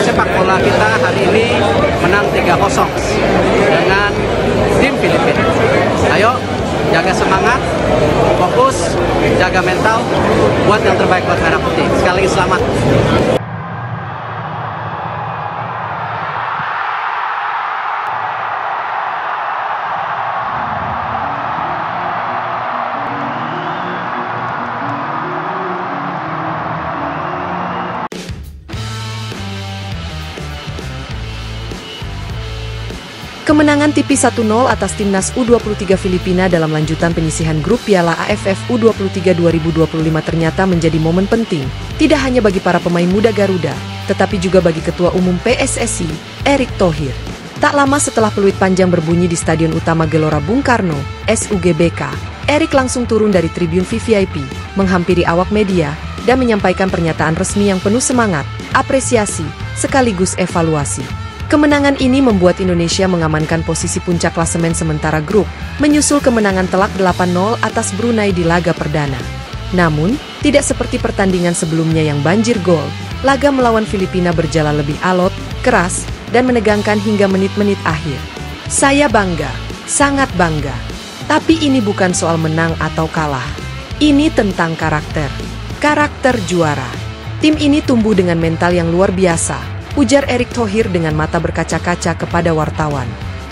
sepak bola kita hari ini menang 3-0 dengan tim Filipina. Ayo, jaga semangat, fokus, jaga mental, buat yang terbaik buat Merah Putih. Sekali lagi selamat. Kemenangan tipis 1-0 atas timnas U23 Filipina dalam lanjutan penyisihan grup Piala AFF U23 2025 ternyata menjadi momen penting, tidak hanya bagi para pemain muda Garuda, tetapi juga bagi Ketua Umum PSSI, Erick Thohir. Tak lama setelah peluit panjang berbunyi di Stadion Utama Gelora Bung Karno, SUGBK, Erick langsung turun dari tribun VVIP, menghampiri awak media, dan menyampaikan pernyataan resmi yang penuh semangat, apresiasi, sekaligus evaluasi. Kemenangan ini membuat Indonesia mengamankan posisi puncak klasemen sementara grup, menyusul kemenangan telak 8-0 atas Brunei di laga perdana. Namun, tidak seperti pertandingan sebelumnya yang banjir gol, laga melawan Filipina berjalan lebih alot, keras, dan menegangkan hingga menit-menit akhir. Saya bangga, sangat bangga. Tapi ini bukan soal menang atau kalah. Ini tentang karakter. Karakter juara. Tim ini tumbuh dengan mental yang luar biasa, ujar Erick Thohir dengan mata berkaca-kaca kepada wartawan.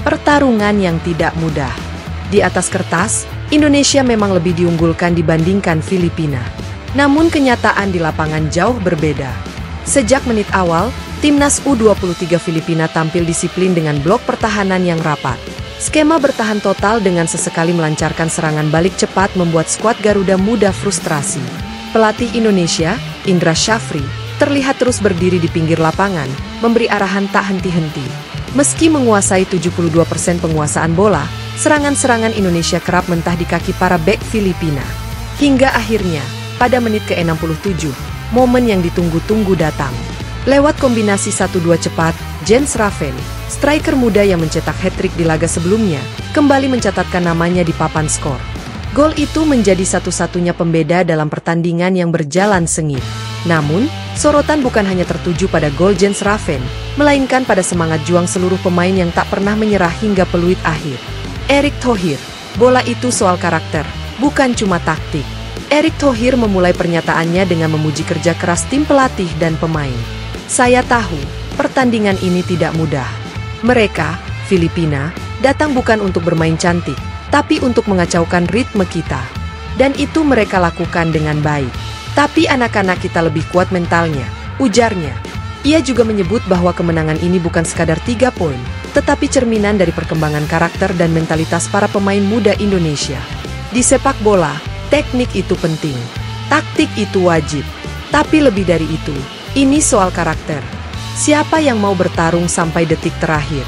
Pertarungan yang tidak mudah. Di atas kertas, Indonesia memang lebih diunggulkan dibandingkan Filipina. Namun kenyataan di lapangan jauh berbeda. Sejak menit awal, timnas U23 Filipina tampil disiplin dengan blok pertahanan yang rapat. Skema bertahan total dengan sesekali melancarkan serangan balik cepat membuat skuad Garuda mudah frustrasi. Pelatih Indonesia, Indra Syafri, terlihat terus berdiri di pinggir lapangan, memberi arahan tak henti-henti. Meski menguasai 72% penguasaan bola, serangan-serangan Indonesia kerap mentah di kaki para bek Filipina. Hingga akhirnya, pada menit ke-67, momen yang ditunggu-tunggu datang. Lewat kombinasi 1-2 cepat, Jens Raven, striker muda yang mencetak hat-trick di laga sebelumnya, kembali mencatatkan namanya di papan skor. Gol itu menjadi satu-satunya pembeda dalam pertandingan yang berjalan sengit. Namun, sorotan bukan hanya tertuju pada gol Jens Raven, melainkan pada semangat juang seluruh pemain yang tak pernah menyerah hingga peluit akhir. Erick Thohir, bola itu soal karakter, bukan cuma taktik. Erick Thohir memulai pernyataannya dengan memuji kerja keras tim pelatih dan pemain. Saya tahu, pertandingan ini tidak mudah. Mereka, Filipina, datang bukan untuk bermain cantik, tapi untuk mengacaukan ritme kita. Dan itu mereka lakukan dengan baik. Tapi anak-anak kita lebih kuat mentalnya, ujarnya. Ia juga menyebut bahwa kemenangan ini bukan sekadar 3 poin, tetapi cerminan dari perkembangan karakter dan mentalitas para pemain muda Indonesia. Di sepak bola, teknik itu penting, taktik itu wajib. Tapi lebih dari itu, ini soal karakter. Siapa yang mau bertarung sampai detik terakhir?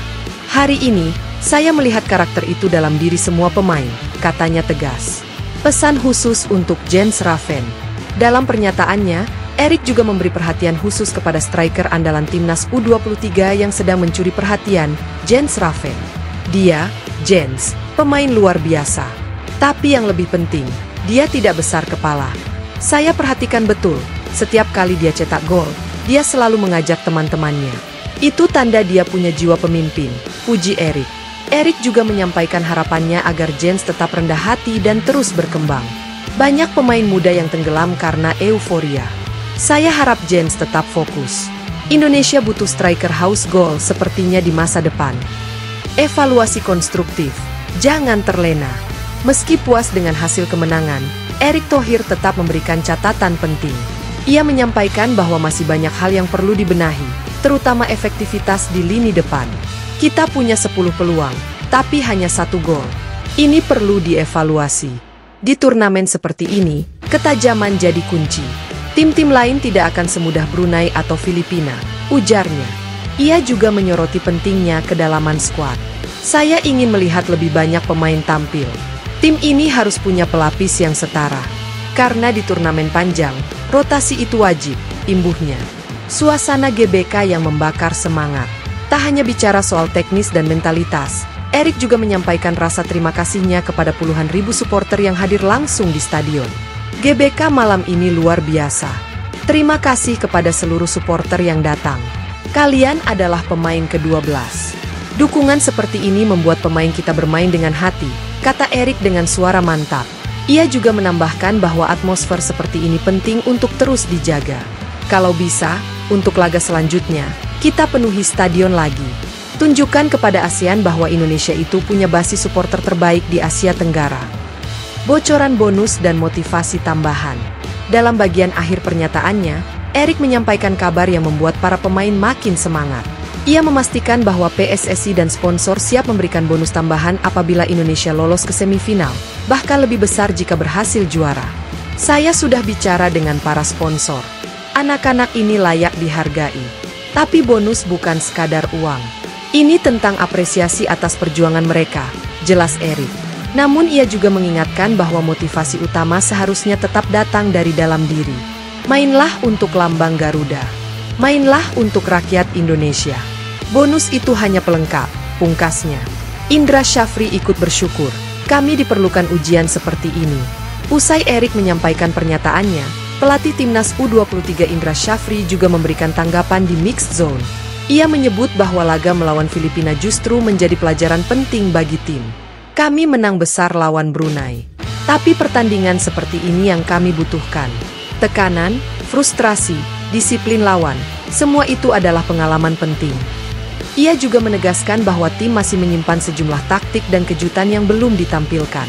Hari ini, saya melihat karakter itu dalam diri semua pemain, katanya tegas. Pesan khusus untuk Jens Raven. Dalam pernyataannya, Erick juga memberi perhatian khusus kepada striker andalan timnas U23 yang sedang mencuri perhatian, Jens Raven. Dia, Jens, pemain luar biasa. Tapi yang lebih penting, dia tidak besar kepala. Saya perhatikan betul, setiap kali dia cetak gol, dia selalu mengajak teman-temannya. Itu tanda dia punya jiwa pemimpin, puji Erick. Erick juga menyampaikan harapannya agar Jens tetap rendah hati dan terus berkembang. Banyak pemain muda yang tenggelam karena euforia. Saya harap Jens tetap fokus. Indonesia butuh striker haus gol sepertinya di masa depan. Evaluasi konstruktif, jangan terlena. Meski puas dengan hasil kemenangan, Erick Thohir tetap memberikan catatan penting. Ia menyampaikan bahwa masih banyak hal yang perlu dibenahi, terutama efektivitas di lini depan. Kita punya 10 peluang, tapi hanya 1 gol. Ini perlu dievaluasi. Di turnamen seperti ini, ketajaman jadi kunci. Tim-tim lain tidak akan semudah Brunei atau Filipina, ujarnya. Ia juga menyoroti pentingnya kedalaman skuad. Saya ingin melihat lebih banyak pemain tampil. Tim ini harus punya pelapis yang setara. Karena di turnamen panjang, rotasi itu wajib, imbuhnya. Suasana GBK yang membakar semangat. Tak hanya bicara soal teknis dan mentalitas, Erick juga menyampaikan rasa terima kasihnya kepada puluhan ribu supporter yang hadir langsung di stadion. GBK malam ini luar biasa. Terima kasih kepada seluruh supporter yang datang. Kalian adalah pemain ke-12. Dukungan seperti ini membuat pemain kita bermain dengan hati, kata Erik dengan suara mantap. Ia juga menambahkan bahwa atmosfer seperti ini penting untuk terus dijaga. Kalau bisa, untuk laga selanjutnya, kita penuhi stadion lagi. Tunjukkan kepada ASEAN bahwa Indonesia itu punya basis supporter terbaik di Asia Tenggara. Bocoran bonus dan motivasi tambahan. Dalam bagian akhir pernyataannya, Erik menyampaikan kabar yang membuat para pemain makin semangat. Ia memastikan bahwa PSSI dan sponsor siap memberikan bonus tambahan apabila Indonesia lolos ke semifinal, bahkan lebih besar jika berhasil juara. Saya sudah bicara dengan para sponsor. Anak-anak ini layak dihargai. Tapi bonus bukan sekadar uang. Ini tentang apresiasi atas perjuangan mereka, jelas Erik. Namun ia juga mengingatkan bahwa motivasi utama seharusnya tetap datang dari dalam diri. Mainlah untuk lambang Garuda. Mainlah untuk rakyat Indonesia. Bonus itu hanya pelengkap, pungkasnya. Indra Syafri ikut bersyukur. Kami diperlukan ujian seperti ini. Usai Erik menyampaikan pernyataannya, pelatih timnas U23 Indra Syafri juga memberikan tanggapan di mixed zone. Ia menyebut bahwa laga melawan Filipina justru menjadi pelajaran penting bagi tim. Kami menang besar lawan Brunei. Tapi pertandingan seperti ini yang kami butuhkan. Tekanan, frustrasi, disiplin lawan, semua itu adalah pengalaman penting. Ia juga menegaskan bahwa tim masih menyimpan sejumlah taktik dan kejutan yang belum ditampilkan.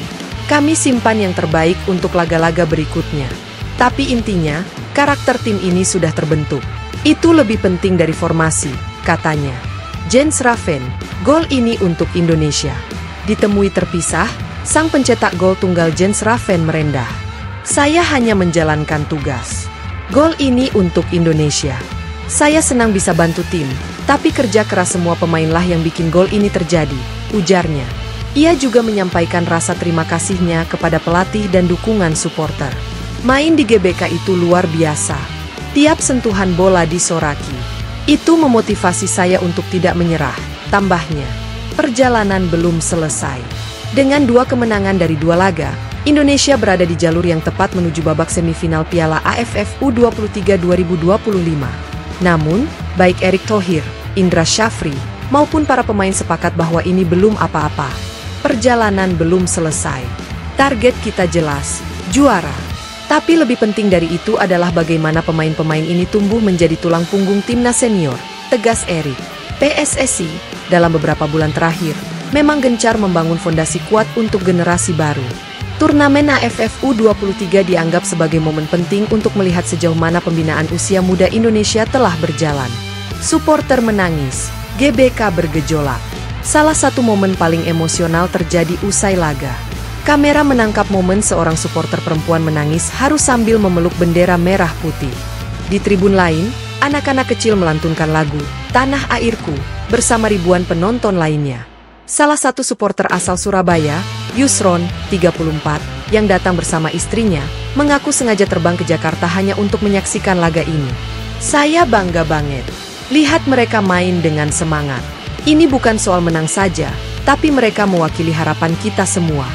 Kami simpan yang terbaik untuk laga-laga berikutnya. Tapi intinya, karakter tim ini sudah terbentuk. Itu lebih penting dari formasi, katanya. Jens Raven, gol ini untuk Indonesia. Ditemui terpisah, sang pencetak gol tunggal Jens Raven merendah. Saya hanya menjalankan tugas. Gol ini untuk Indonesia. Saya senang bisa bantu tim, tapi kerja keras semua pemainlah yang bikin gol ini terjadi, ujarnya. Ia juga menyampaikan rasa terima kasihnya kepada pelatih dan dukungan supporter. Main di GBK itu luar biasa. Tiap sentuhan bola disoraki. Itu memotivasi saya untuk tidak menyerah, tambahnya. Perjalanan belum selesai. Dengan 2 kemenangan dari 2 laga, Indonesia berada di jalur yang tepat menuju babak semifinal Piala AFF U23 2025. Namun, baik Erick Thohir, Indra Syafri, maupun para pemain sepakat bahwa ini belum apa-apa. Perjalanan belum selesai. Target kita jelas, juara. Tapi lebih penting dari itu adalah bagaimana pemain-pemain ini tumbuh menjadi tulang punggung timnas senior, tegas Erik. PSSI, dalam beberapa bulan terakhir, memang gencar membangun fondasi kuat untuk generasi baru. Turnamen AFF U23 dianggap sebagai momen penting untuk melihat sejauh mana pembinaan usia muda Indonesia telah berjalan. Supporter menangis, GBK bergejolak. Salah satu momen paling emosional terjadi usai laga. Kamera menangkap momen seorang supporter perempuan menangis harus sambil memeluk bendera merah putih. Di tribun lain, anak-anak kecil melantunkan lagu "Tanah Airku" bersama ribuan penonton lainnya. Salah satu supporter asal Surabaya, Yusron, 34, yang datang bersama istrinya, mengaku sengaja terbang ke Jakarta hanya untuk menyaksikan laga ini. Saya bangga banget. Lihat mereka main dengan semangat. Ini bukan soal menang saja, tapi mereka mewakili harapan kita semua.